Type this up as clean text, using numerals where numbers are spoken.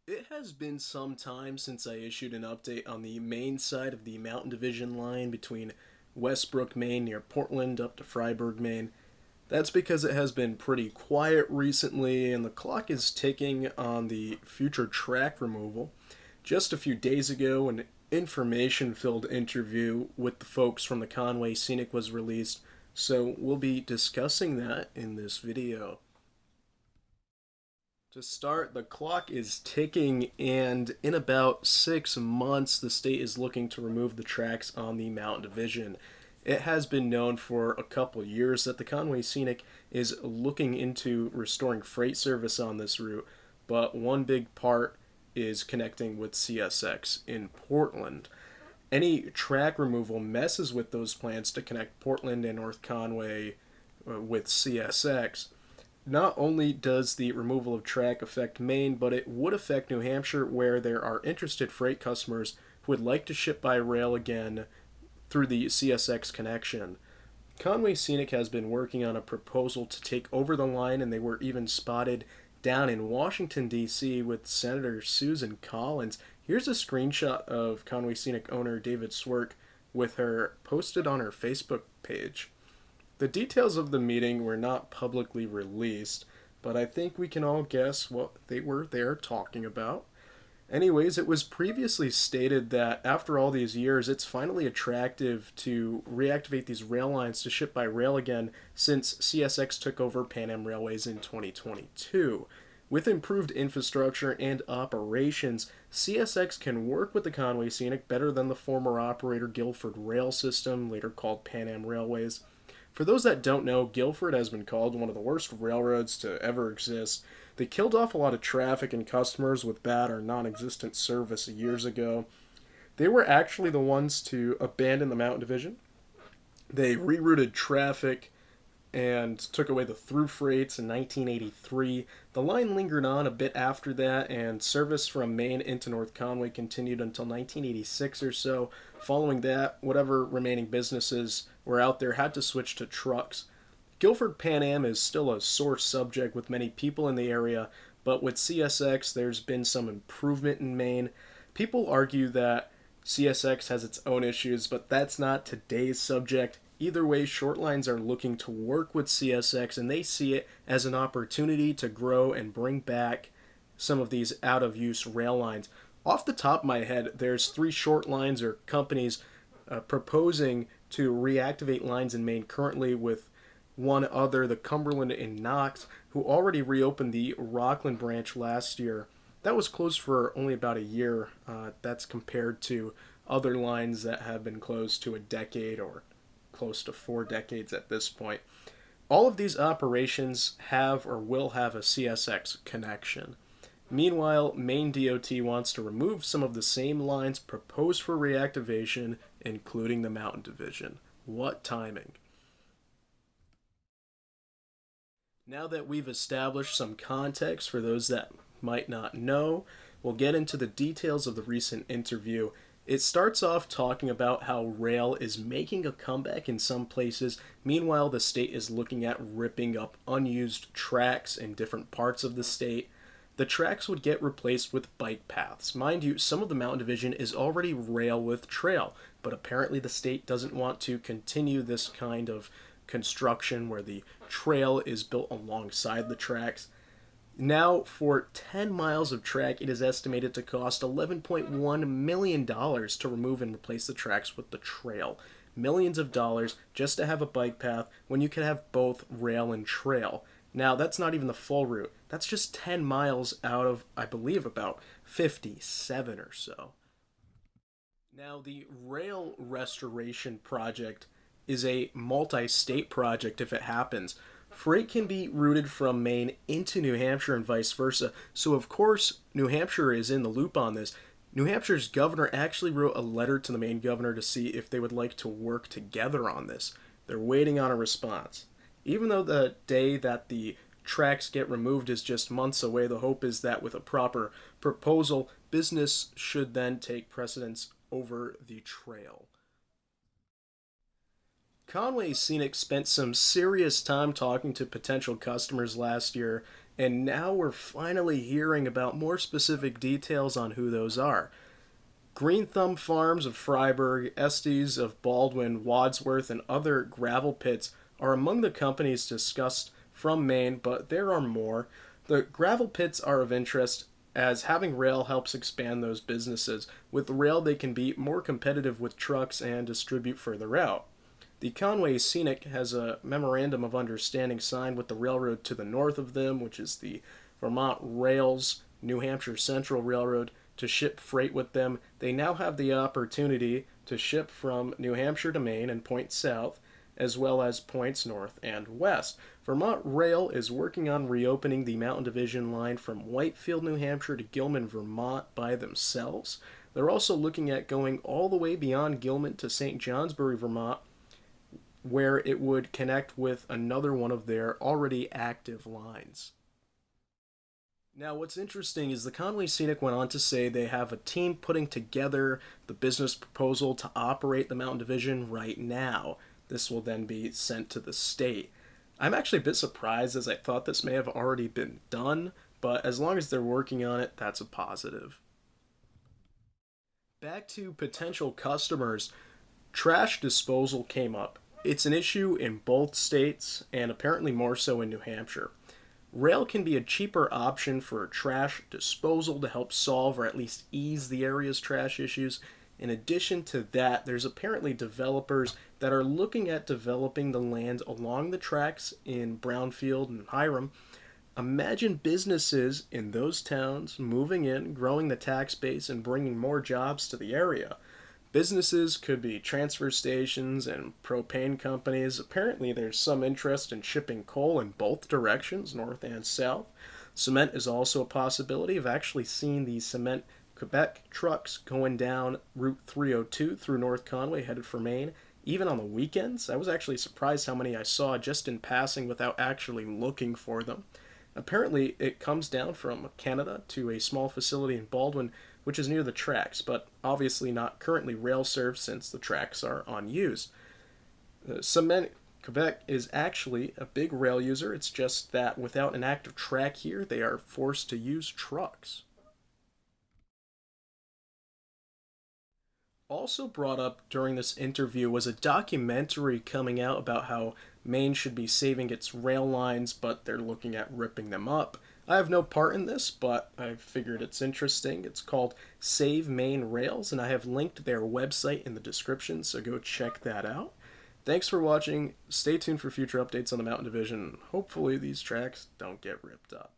It has been some time since I issued an update on the Maine side of the Mountain Division line between Westbrook, Maine, near Portland, up to Fryeburg, Maine. That's because it has been pretty quiet recently, and the clock is ticking on the future track removal. Just a few days ago, an information filled interview with the folks from the Conway Scenic was released, so we'll be discussing that in this video. To start, the clock is ticking, and in about 6 months, the state is looking to remove the tracks on the Mountain Division. It has been known for a couple years that the Conway Scenic is looking into restoring freight service on this route, but one big part is connecting with CSX in Portland. Any track removal messes with those plans to connect Portland and North Conway with CSX. Not only does the removal of track affect Maine, but it would affect New Hampshire, where there are interested freight customers who would like to ship by rail again through the CSX connection. Conway Scenic has been working on a proposal to take over the line, and they were even spotted down in Washington, D.C. with Senator Susan Collins. Here's a screenshot of Conway Scenic owner David Swerk with her posted on her Facebook page. The details of the meeting were not publicly released, but I think we can all guess what they were there talking about. Anyways, it was previously stated that after all these years, it's finally attractive to reactivate these rail lines to ship by rail again since CSX took over Pan Am Railways in 2022. With improved infrastructure and operations, CSX can work with the Conway Scenic better than the former operator Guilford Rail System, later called Pan Am Railways. For those that don't know, Guilford has been called one of the worst railroads to ever exist. They killed off a lot of traffic and customers with bad or non existent service years ago. They were actually the ones to abandon the Mountain Division. They rerouted traffic and took away the through freights in 1983. The line lingered on a bit after that, and service from Maine into North Conway continued until 1986 or so. Following that, whatever remaining businesses were out there had to switch to trucks. Guilford Pan Am is still a sore subject with many people in the area, but with CSX, there's been some improvement in Maine. People argue that CSX has its own issues, but that's not today's subject. Either way, short lines are looking to work with CSX, and they see it as an opportunity to grow and bring back some of these out of use rail lines. Off the top of my head, there's three short lines or companies proposing to reactivate lines in Maine currently, with one other, the Cumberland and Knox, who already reopened the Rockland branch last year. That was closed for only about a year. That's compared to other lines that have been closed to a decade or close to 4 decades at this point. All of these operations have or will have a CSX connection. Meanwhile, Maine DOT wants to remove some of the same lines proposed for reactivation, including the Mountain Division. What timing! Now that we've established some context for those that might not know, we'll get into the details of the recent interview. It starts off talking about how rail is making a comeback in some places. Meanwhile, the state is looking at ripping up unused tracks in different parts of the state. The tracks would get replaced with bike paths. Mind you, some of the Mountain Division is already rail with trail, but apparently the state doesn't want to continue this kind of construction where the trail is built alongside the tracks. Now, for 10 miles of track, it is estimated to cost $11.1 million to remove and replace the tracks with the trail. Millions of dollars just to have a bike path when you could have both rail and trail. Now, that's not even the full route. That's just 10 miles out of, I believe, about 57 or so. Now, the rail restoration project is a multi state project if it happens. Freight can be routed from Maine into New Hampshire and vice versa. So, of course, New Hampshire is in the loop on this. New Hampshire's governor actually wrote a letter to the Maine governor to see if they would like to work together on this. They're waiting on a response. Even though the day that the tracks get removed is just months away, the hope is that with a proper proposal, business should then take precedence over the trail. Conway Scenic spent some serious time talking to potential customers last year, And now we're finally hearing about more specific details on who those are. Green Thumb Farms of Fryeburg, Estes of Baldwin, Wadsworth, and other gravel pits are among the companies discussed from Maine, but there are more. The gravel pits are of interest as having rail helps expand those businesses. With rail, they can be more competitive with trucks and distribute further out. The Conway Scenic has a memorandum of understanding signed with the railroad to the north of them, which is the Vermont Rails New Hampshire Central Railroad, to ship freight with them. They now have the opportunity to ship from New Hampshire to Maine and points south, as well as points north and west. Vermont Rail is working on reopening the Mountain Division line from Whitefield, New Hampshire to Gilman, Vermont by themselves. They're also looking at going all the way beyond Gilman to St. Johnsbury, Vermont, where it would connect with another one of their already active lines. Now, what's interesting is the Conway Scenic went on to say they have a team putting together the business proposal to operate the Mountain Division right now. This will then be sent to the state. I'm actually a bit surprised as I thought this may have already been done, but as long as they're working on it, that's a positive. Back to potential customers, trash disposal came up. It's an issue in both states and apparently more so in New Hampshire. Rail can be a cheaper option for trash disposal to help solve or at least ease the area's trash issues. In addition to that, there's apparently developers that are looking at developing the land along the tracks in Brownfield and Hiram. Imagine businesses in those towns moving in, growing the tax base, and bringing more jobs to the area. Businesses could be transfer stations and propane companies. Apparently, there's some interest in shipping coal in both directions, north and south. Cement is also a possibility. I've actually seen the cement Quebec trucks going down Route 302 through North Conway, headed for Maine, even on the weekends. I was actually surprised how many I saw just in passing without actually looking for them. Apparently, it comes down from Canada to a small facility in Baldwin, which is near the tracks, but obviously not currently rail served since the tracks are unused. Cement Quebec is actually a big rail user. It's just that without an active track here, they are forced to use trucks. Also brought up during this interview was a documentary coming out about how Maine should be saving its rail lines, but they're looking at ripping them up. I have no part in this, but I figured it's interesting. It's called Save Maine Rails, and I have linked their website in the description, so go check that out. Thanks for watching. Stay tuned for future updates on the Mountain Division. Hopefully these tracks don't get ripped up.